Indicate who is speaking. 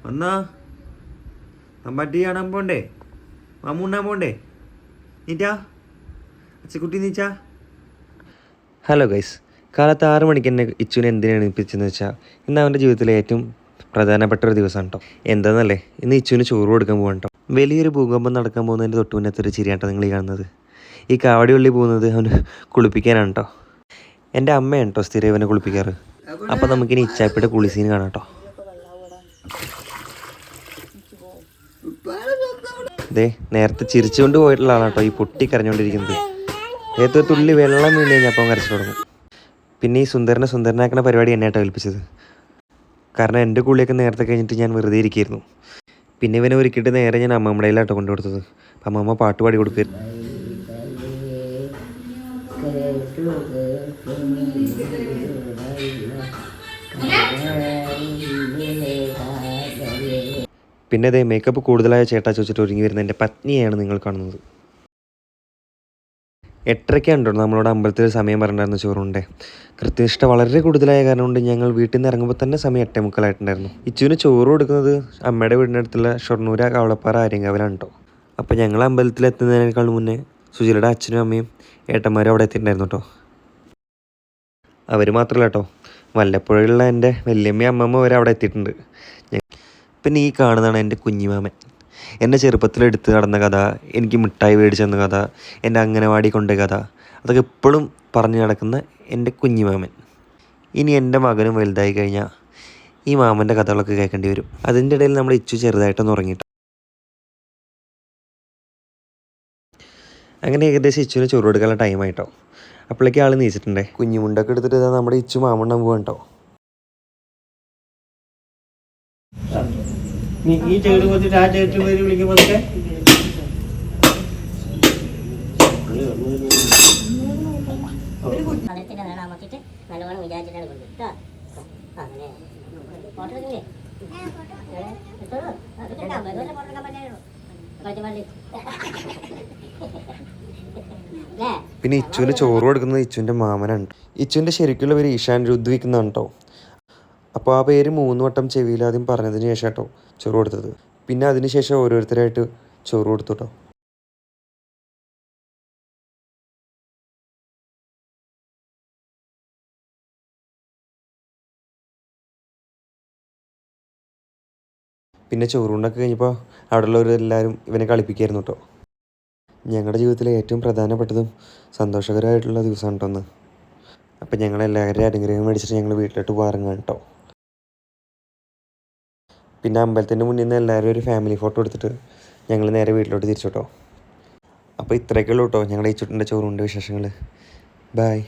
Speaker 1: വന്നാ അമ്പാട്ടി കാണാൻ പോണ്ടേ? മാമൂണ്ണാൻ പോണ്ടേ? നീറ്റാ അച്ചക്കുട്ടി നീച്ചാ. ഹലോ ഗൈസ്, കാലത്ത് 6 മണിക്ക് എന്നെ ഇച്ചുവിനെ എന്തിനാണ് എണീപ്പിച്ചതെന്ന് വെച്ചാൽ ഇന്ന് അവൻ്റെ ജീവിതത്തിലെ ഏറ്റവും പ്രധാനപ്പെട്ട ഒരു ദിവസമാണ് കേട്ടോ. എന്താണെന്നല്ലേ, ഇന്ന് ഇച്ചുവിന് ചോറ് കൊടുക്കാൻ പോകാൻ കേട്ടോ. വലിയൊരു ഭൂകമ്പം നടക്കാൻ പോകുന്നതിൻ്റെ തൊട്ട് മുന്നത്തൊരു ചിരിയാട്ടോ നിങ്ങൾ ഈ കാണുന്നത്. ഈ കാവടി ഉള്ളി പോകുന്നത് അവന് കുളിപ്പിക്കാനാണ് കേട്ടോ. എൻ്റെ അമ്മയാണ് കേട്ടോ സ്ഥിരം ഇവനെ കുളിപ്പിക്കാറ്. അപ്പോൾ നമുക്കിനി ഇച്ചാപ്പിയുടെ കുളിസീൻ കാണാം കേട്ടോ. അതെ, നേരത്തെ ചിരിച്ചുകൊണ്ട് പോയിട്ടുള്ള ആളാണ് കേട്ടോ ഈ പൊട്ടി കരഞ്ഞുകൊണ്ടിരിക്കുന്നത്. ഏതൊരു തുള്ളി വെള്ളം വീണ് കഴിഞ്ഞാൽ അപ്പം കരച്ചു തുടങ്ങും. പിന്നെ ഈ സുന്ദരനാക്കുന്ന പരിപാടി എന്നെയാട്ടോ ഏൽപ്പിച്ചത്. കാരണം എൻ്റെ കുളിയൊക്കെ നേരത്തെ കഴിഞ്ഞിട്ട് ഞാൻ വെറുതെ ഇരിക്കുകയായിരുന്നു. പിന്നെ ഇവനെ ഒരുക്കിയിട്ട് നേരെ ഞാൻ അമ്മമ്മടയിലാട്ടോ കൊണ്ടു കൊടുത്തത്. അപ്പം അമ്മമ്മ പാട്ട് പാടി കൊടുക്കുമായിരുന്നു. പിന്നെ അതേ മേക്കപ്പ് കൂടുതലായ ചേട്ടാ ചോദിച്ചിട്ട് ഒരുങ്ങി വരുന്ന എൻ്റെ പത്നിയാണ് നിങ്ങൾ കാണുന്നത്. 8:30 ഉണ്ടോ നമ്മളോട് അമ്പലത്തിൽ സമയം പറഞ്ഞിട്ടുണ്ടായിരുന്നു ചോറുണ്ടേ. കൃത്യനിഷ്ഠ വളരെ കൂടുതലായ കാരണം കൊണ്ട് ഞങ്ങൾ വീട്ടിൽ നിന്ന് ഇറങ്ങുമ്പോൾ തന്നെ സമയം 8:45 ഇച്ചുവിന് ചോറ് കൊടുക്കുന്നത് അമ്മയുടെ വീടിനടുത്തുള്ള ഷൊർണൂർ കവളപ്പാറ ആര്യങ്കാവിലാണ് കേട്ടോ. അപ്പോൾ ഞങ്ങൾ അമ്പലത്തിൽ എത്തുന്നതിനേക്കാൾ മുന്നേ സുജിലയുടെ അച്ഛനും അമ്മയും ഏട്ടന്മാരും അവിടെ എത്തിയിട്ടുണ്ടായിരുന്നു കേട്ടോ. അവർ മാത്രമല്ല കേട്ടോ, വല്ലപ്പോഴുള്ള എൻ്റെ വല്യമ്മയും അമ്മമ്മ വരെ അവിടെ എത്തിയിട്ടുണ്ട്. പിന്നെ ഈ കാണുന്നതാണ് എൻ്റെ കുഞ്ഞിമാമൻ. എന്നെ ചെറുപ്പത്തിലെടുത്ത് നടന്ന കഥ, എനിക്ക് മിഠായി മേടിച്ചെന്ന കഥ, എൻ്റെ അംഗനവാടി കൊണ്ട കഥ, അതൊക്കെ എപ്പോഴും പറഞ്ഞു നടക്കുന്ന എൻ്റെ കുഞ്ഞിമാമൻ. ഇനി എൻ്റെ മകനും വലുതായി കഴിഞ്ഞാൽ ഈ മാമൻ്റെ കഥകളൊക്കെ കേൾക്കേണ്ടി വരും. അതിൻ്റെ ഇടയിൽ നമ്മൾ ഇച്ചു ചെറുതായിട്ടൊന്ന് ഉറങ്ങിയിട്ട് അങ്ങനെ ഏകദേശം ഇച്ചുവിന് ചോറ് കൊടുക്കാനുള്ള ടൈമായിട്ടോ. അപ്പോഴേക്കും ആൾ നീച്ചിട്ടുണ്ടേ. കുഞ്ഞുമുണ്ടൊക്കെ എടുത്തിട്ട് ഇതാ നമ്മുടെ ഇച്ചു മാമണ്ണൻ പോകാൻ കേട്ടോ.
Speaker 2: ഈ ചേട്ട് കൊത്തിട്ട് ആ ചേട്ട് പേര് വിളിക്കുമ്പോൾ നല്ലോണം വിചാരിച്ചിട്ടാണ് കൊണ്ടു
Speaker 1: പിന്നെ ഇച്ചുവിന് ചോറ് കൊടുക്കുന്നത് ഇച്ചുവിൻ്റെ മാമനാണ്. ഇച്ചുവിൻ്റെ ശരിക്കുള്ള പേര് ഈശാൻ രുദ്വിക്കുന്നതാണ് കേട്ടോ. അപ്പോൾ ആ പേര് 3 വട്ടം ചെവിയിൽ ആദ്യം പറഞ്ഞതിന് ശേഷം കേട്ടോ ചോറ് കൊടുത്തത്. പിന്നെ അതിന് ശേഷം ഓരോരുത്തരായിട്ട് ചോറ് കൊടുത്തു കേട്ടോ. പിന്നെ ചോറുകൊണ്ടൊക്കെ കഴിഞ്ഞപ്പോൾ അവിടെയുള്ളവരെല്ലാവരും ഇവനെ കളിപ്പിക്കായിരുന്നു കേട്ടോ. ഞങ്ങളുടെ ജീവിതത്തിലെ ഏറ്റവും പ്രധാനപ്പെട്ടതും സന്തോഷകരമായിട്ടുള്ള ദിവസമാണ് കേട്ടോ ഒന്ന്. അപ്പം ഞങ്ങളെല്ലാവരും അനുഗ്രഹം മേടിച്ചിട്ട് ഞങ്ങൾ വീട്ടിലോട്ട് പോകാറുങ്ങാണ് കേട്ടോ. പിന്നെ അമ്പലത്തിൻ്റെ മുന്നിൽ നിന്ന് എല്ലാവരും ഒരു ഫാമിലി ഫോട്ടോ എടുത്തിട്ട് ഞങ്ങൾ നേരെ വീട്ടിലോട്ട് തിരിച്ചു കേട്ടോ. അപ്പോൾ ഇത്രയൊക്കെ ഉള്ളൂ കേട്ടോ ഞങ്ങളുടെ ഈ ചുട്ടിൻ്റെ ചോറുണ്ട് വിശേഷങ്ങൾ. ബായ്.